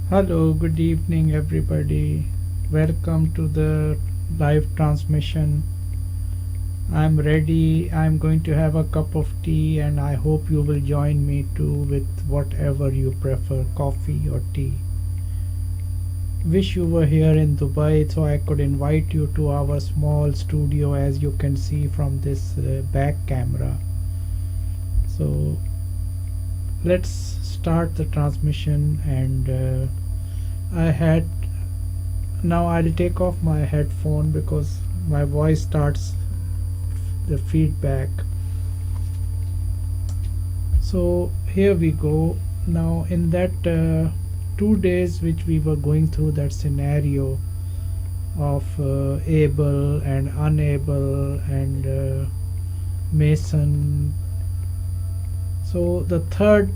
Hello, good evening, everybody. Welcome to the live transmission. I'm ready. I'm going to have a cup of tea, and I hope you will join me too with whatever you prefer, coffee or tea. Wish you were here in Dubai so I could invite you to our small studio, as you can see from this back camera. So let's start the transmission, and I had now I'll take off my headphone because my voice starts the feedback. So here we go. Now in that 2 days which we were going through that scenario of able and unable and mason. So the third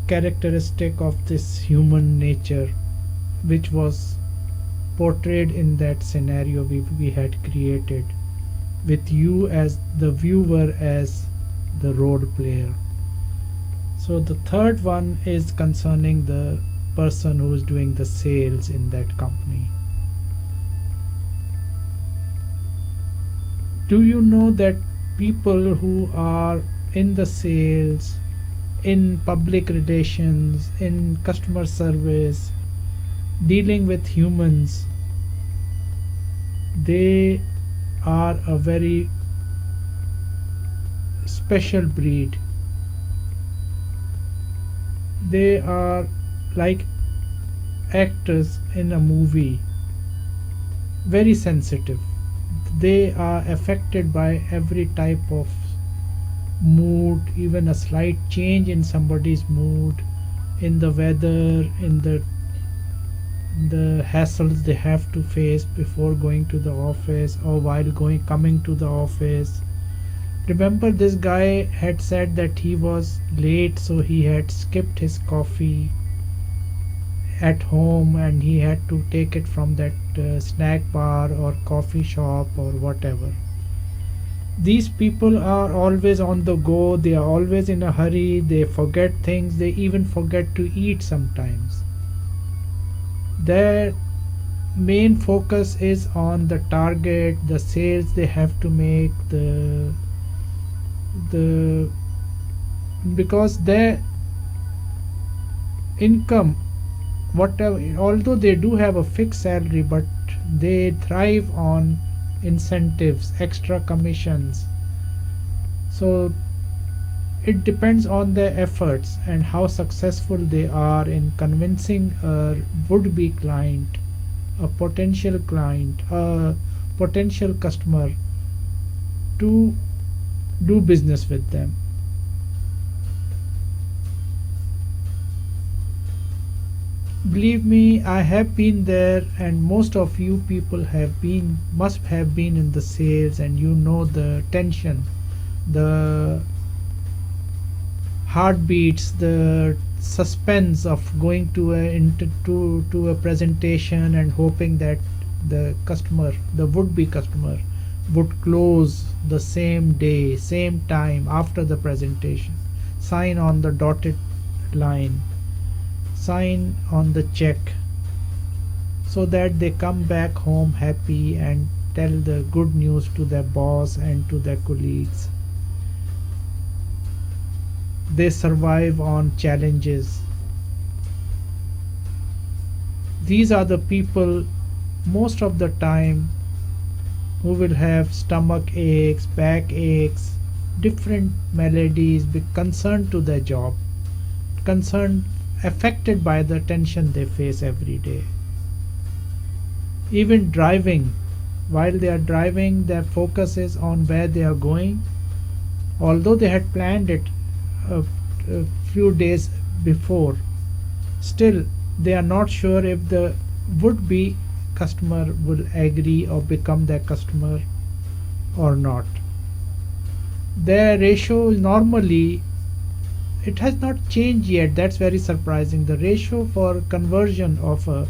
characteristic of this human nature, which was portrayed in that scenario we had created, with you as the viewer as the role player. So the third one is concerning the person who is doing the sales in that company. Do you know that people who are in the sales, in public relations, in customer service, dealing with humans, they are a very special breed. They are like actors in a movie, very sensitive. They are affected by every type of mood, even a slight change in somebody's mood, in the weather, in the hassles they have to face before going to the office or while coming to the office. Remember, this guy had said that he was late, so he had skipped his coffee at home and he had to take it from that snack bar or coffee shop or whatever. These people are always on the go, they are always in a hurry, they forget things, they even forget to eat sometimes. Their main focus is on the target, the sales they have to make, the because their income, whatever, although they do have a fixed salary, but they thrive on incentives, extra commissions. So it depends on their efforts and how successful they are in convincing a would-be client, a potential client, a potential customer to do business with them. Believe me, I have been there, and most of you people must have been in the sales, and you know the tension, the heartbeats, the suspense of going to a presentation and hoping that the customer, the would-be customer, would close the same day, same time after the presentation, sign on the dotted line, sign on the check, so that they come back home happy and tell the good news to their boss and to their colleagues. They survive on challenges. These are the people most of the time who will have stomach aches, back aches, different maladies, be concerned to their job, concerned, affected by the tension they face every day. Even driving, while they are driving, their focus is on where they are going. Although they had planned it a few days before, still they are not sure if the would be customer will agree or become their customer or not. Their ratio normally, it has not changed yet. That's very surprising. The ratio for conversion of a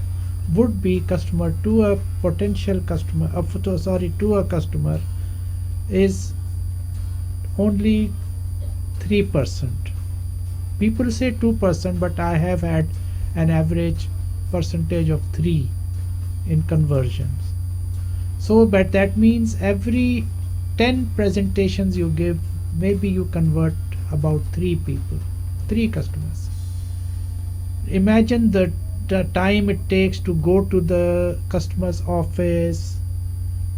would be customer to a potential customer, to a customer, is only 3%. People say 2%, but I have had an average percentage of 3 in conversions. So, but that means every 10 presentations you give, maybe you convert about 3 people, 3 customers. Imagine the time it takes to go to the customer's office,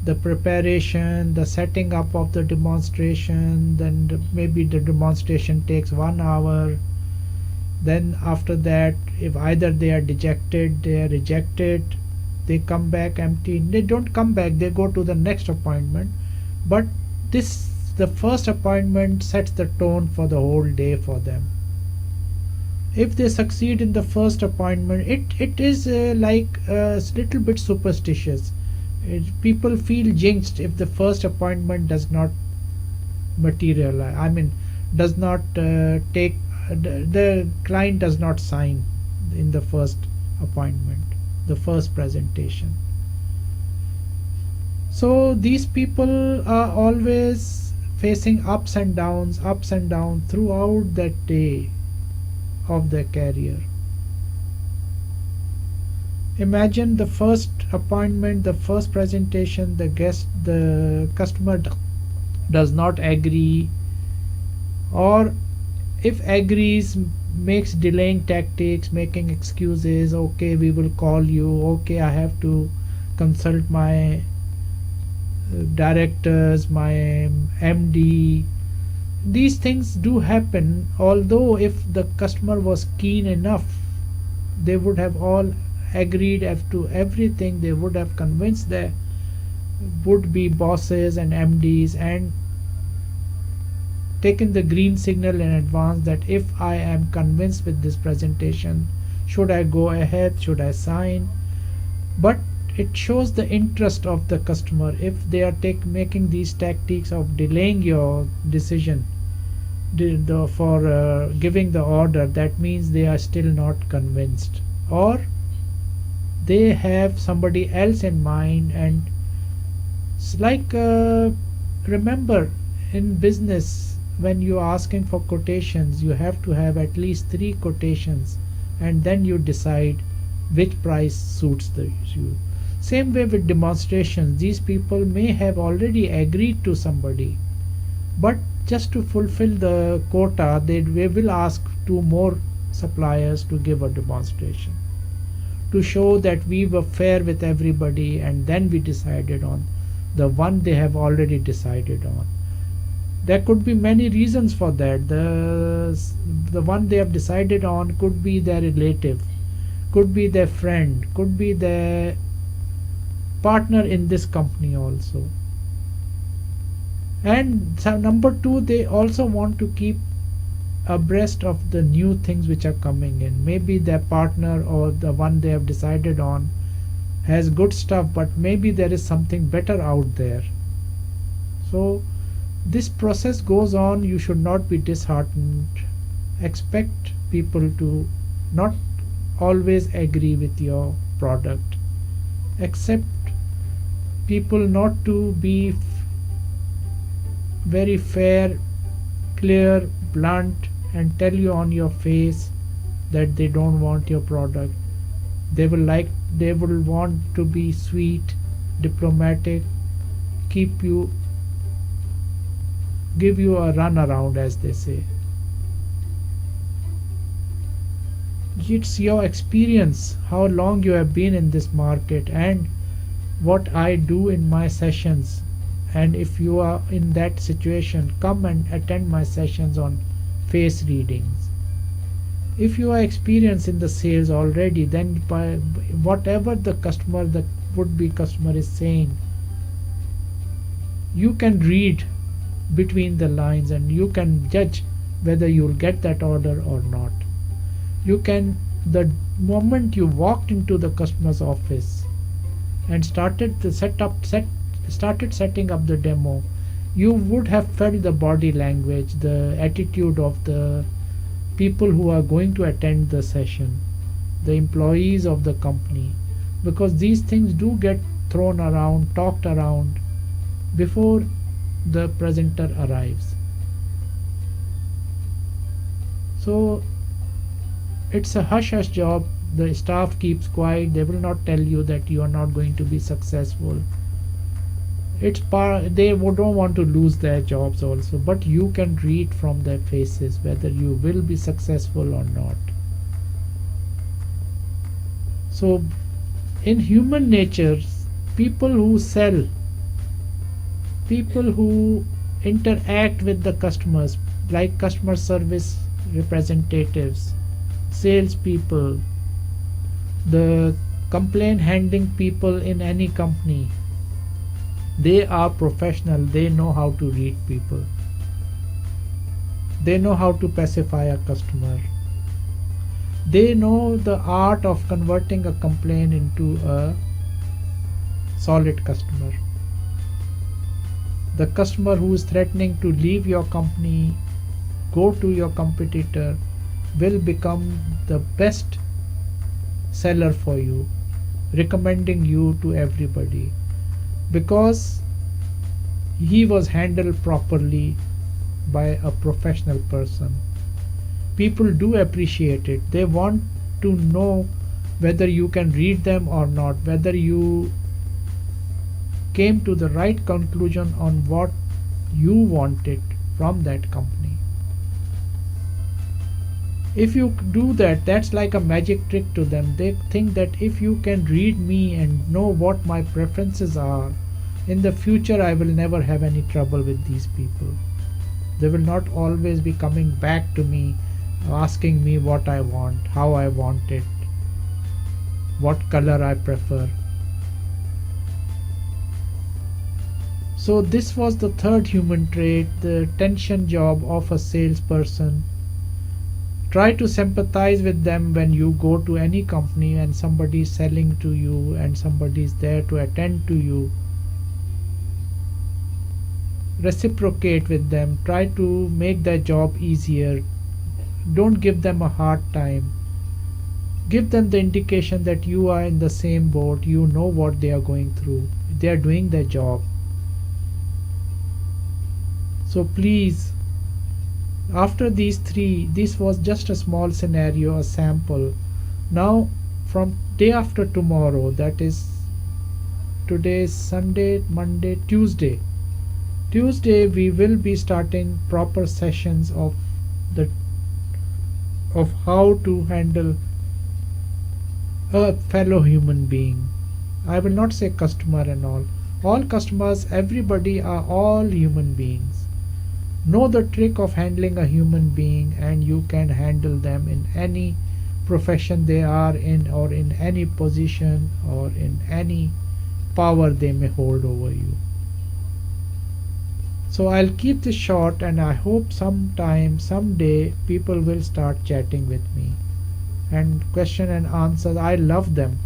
the preparation, the setting up of the demonstration, then maybe the demonstration takes 1 hour. Then after that, if either they are dejected, they are rejected, they come back empty. They don't come back, they go to the next appointment. But this, the first appointment sets the tone for the whole day for them. If they succeed in the first appointment, it is like a little bit superstitious. People feel jinxed if the first appointment does not materialize. I mean, does not take the client does not sign in the first appointment, the first presentation. So these people are always facing ups and downs throughout that day of their career. Imagine the first appointment, the first presentation, the customer does not agree, or if agrees, makes delaying tactics, making excuses. Okay, we will call you. Okay, I have to consult my directors, my MD. These things do happen, although if the customer was keen enough, they would have all agreed as to everything. They would have convinced their would be bosses and MDs and taken the green signal in advance that if I am convinced with this presentation, should I go ahead, should I sign. But it shows the interest of the customer. If they are making these tactics of delaying your decision for giving the order, that means they are still not convinced, or they have somebody else in mind. And it's like remember, in business, when you are asking for quotations, you have to have at least 3 quotations, and then you decide which price suits you. Same way with demonstrations, these people may have already agreed to somebody, but just to fulfill the quota, they will ask 2 more suppliers to give a demonstration to show that we were fair with everybody, and then we decided on the one they have already decided on. There could be many reasons for that. The one they have decided on could be their relative, could be their friend, could be their partner in this company also. And so number 2, they also want to keep abreast of the new things which are coming in. Maybe their partner or the one they have decided on has good stuff, but maybe there is something better out there. So this process goes on. You should not be disheartened. Expect people to not always agree with your product. Accept people not to be very fair, clear, blunt, and tell you on your face that they don't want your product. They will want to be sweet, diplomatic, give you a run around, as they say. It's your experience, how long you have been in this market, and what I do in my sessions. And if you are in that situation, come and attend my sessions on face readings. If you are experienced in the sales already, then by whatever the would-be customer is saying, you can read between the lines and you can judge whether you'll get that order or not. You can, the moment you walked into the customer's office, and started setting up the demo, you would have felt the body language, the attitude of the people who are going to attend the session, the employees of the company, because these things do get thrown around, talked around before the presenter arrives. So it's a hush hush job. The staff keeps quiet. They will not tell you that you are not going to be successful. They don't want to lose their jobs also, but you can read from their faces whether you will be successful or not. So in human nature, people who sell, people who interact with the customers, like customer service representatives, salespeople, the complaint handling people in any company, they are professional. They know how to read people. They know how to pacify a customer. They know the art of converting a complaint into a solid customer. The customer who is threatening to leave your company, go to your competitor, will become the best seller for you, recommending you to everybody, because he was handled properly by a professional person. People do appreciate it. They want to know whether you can read them or not, whether you came to the right conclusion on what you wanted from that company. If you do that, that's like a magic trick to them. They think that if you can read me and know what my preferences are, in the future I will never have any trouble with these people. They will not always be coming back to me asking me what I want, how I want it, what color I prefer. So this was the third human trait, the tension job of a salesperson. Try to sympathize with them when you go to any company and somebody is selling to you and somebody is there to attend to you. Reciprocate with them. Try to make their job easier. Don't give them a hard time. Give them the indication that you are in the same boat. You know what they are going through. They are doing their job. So please, after these three, this was just a small scenario, a sample. Now from day after tomorrow, that is today is Sunday, Monday, Tuesday we will be starting proper sessions of how to handle a fellow human being. I will not say customer and all customers, everybody are all human beings. Know the trick of handling a human being and you can handle them in any profession they are in, or in any position, or in any power they may hold over you. So I'll keep this short, and I hope someday people will start chatting with me and question and answers. I love them.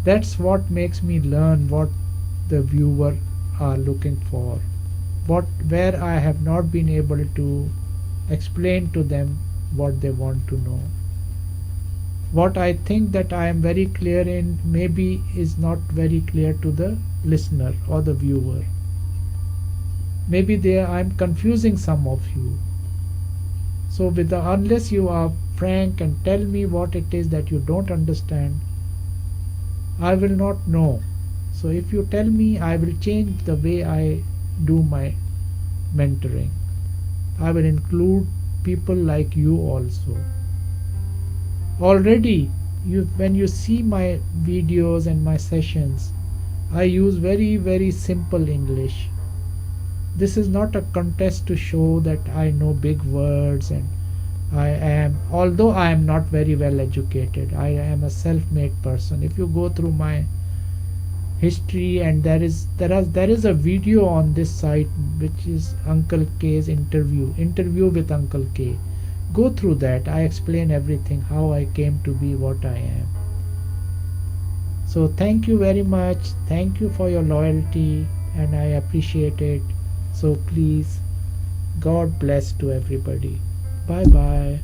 That's what makes me learn what the viewer are looking for, where I have not been able to explain to them what they want to know. What I think that I am very clear in maybe is not very clear to the listener or the viewer. Maybe I'm confusing some of you. So unless you are frank and tell me what it is that you don't understand, I will not know. So if you tell me, I will change the way I do my mentoring. I will include people like you also. Already, when you see my videos and my sessions, I use very, very simple English. This is not a contest to show that I know big words, and although I am not very well educated, I am a self-made person. If you go through my history, and there is a video on this site which is Uncle K's interview with Uncle K. Go through that. I explain everything, how I came to be what I am. So thank you very much. Thank you for your loyalty and I appreciate it. So please, God bless to everybody. Bye bye.